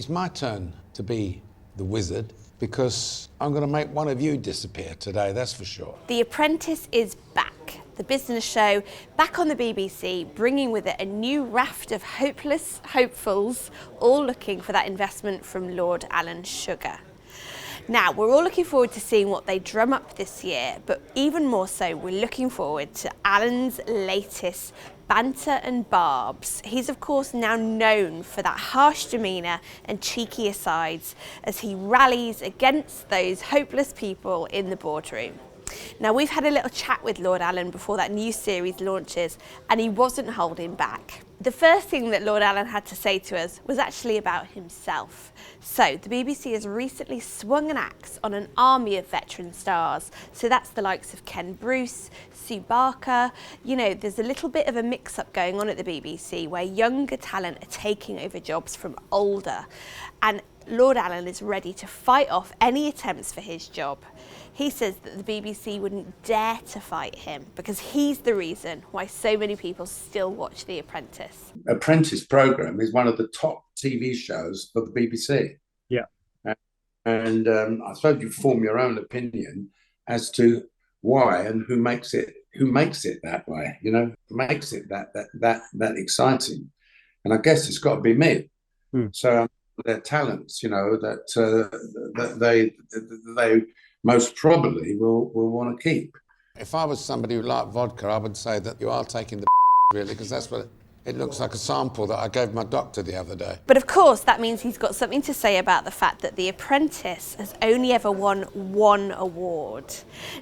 It's my turn to be the wizard, because I'm going to make one of you disappear today, that's for sure. The Apprentice is back. The business show back on the BBC, bringing with it a new raft of hopeless hopefuls, all looking for that investment from Lord Alan Sugar. Now, we're all looking forward to seeing what they drum up this year, but even more so, we're looking forward to Alan's latest banter and barbs. He's of course now known for that harsh demeanour and cheeky asides as he rallies against those hopeless people in the boardroom. Now, we've had a little chat with Lord Alan before that new series launches, and he wasn't holding back. The first thing that Lord Alan had to say to us was actually about himself. So, the BBC has recently swung an axe on an army of veteran stars. So that's the likes of Ken Bruce, Sue Barker. You know, there's a little bit of a mix-up going on at the BBC where younger talent are taking over jobs from older. And Lord Alan is ready to fight off any attempts for his job. He says that the BBC wouldn't dare to fight him because he's the reason why so many people still watch The Apprentice. Apprentice programme is one of the top TV shows for the BBC. Yeah. And I suppose you form your own opinion as to why and who makes it that way, you know, makes it that exciting. And I guess it's got to be me. So their talents, you know, that they most probably will want to keep. If I was somebody who liked vodka, I would say that you are taking the really, because that's what it looks like, a sample that I gave my doctor the other day. But of course, that means he's got something to say about the fact that The Apprentice has only ever won one award.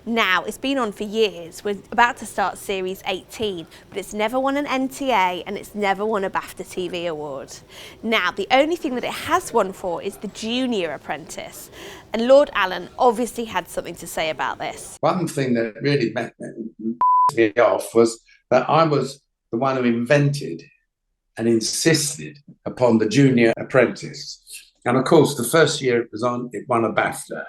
Now, it's been on for years. We're about to start series 18, but it's never won an NTA and it's never won a BAFTA TV award. Now, the only thing that it has won for is the Junior Apprentice. And Lord Alan obviously had something to say about this. One thing that really me off was that I was the one who invented and insisted upon the Junior Apprentice. And of course, the first year it was on, it won a BAFTA.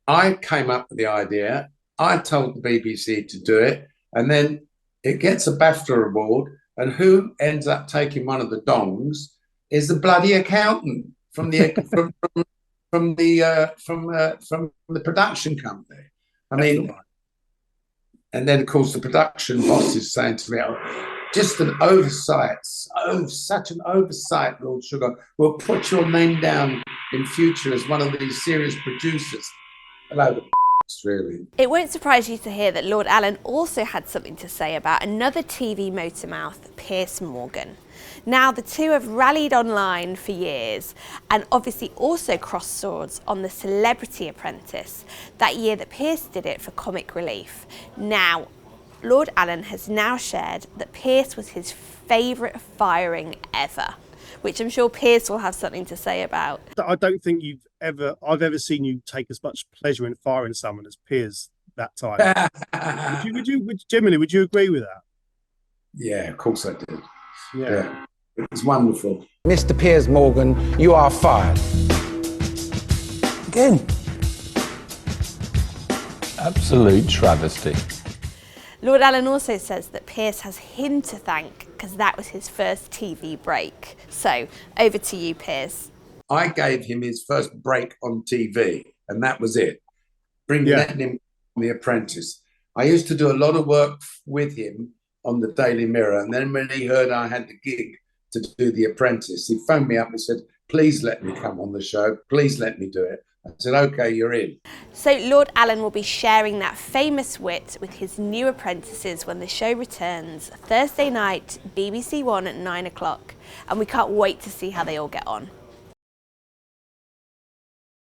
I came up with the idea, I told the BBC to do it, and then it gets a BAFTA award, and who ends up taking one of the dongs is the bloody accountant from the from the production company. I mean, and then, of course, the production boss is saying to me, oh, just an oversight, oh, such an oversight, Lord Sugar. We'll put your name down in future as one of these serious producers. Hello, the really. It won't surprise you to hear that Lord Alan also had something to say about another TV motormouth, Piers Morgan. Now, the two have rallied online for years and obviously also crossed swords on the Celebrity Apprentice, that year that Piers did it for comic relief. Now, Lord Alan has now shared that Piers was his favourite firing ever, which I'm sure Piers will have something to say about. I don't think I've ever seen you take as much pleasure in firing someone as Piers that time. would you agree with that? Yeah, of course I did. Yeah. It was wonderful. Mr. Piers Morgan, you are fired. Again. Absolute travesty. Lord Alan also says that Piers has him to thank because that was his first TV break. So, over to you, Piers. I gave him his first break on TV, and that was it. Letting him on The Apprentice. I used to do a lot of work with him on the Daily Mirror, and then when he heard I had the gig to do The Apprentice, he phoned me up and said, please let me come on the show, please let me do it. I said, okay, you're in. So Lord Alan will be sharing that famous wit with his new apprentices when the show returns Thursday night, BBC One at 9 o'clock. And we can't wait to see how they all get on.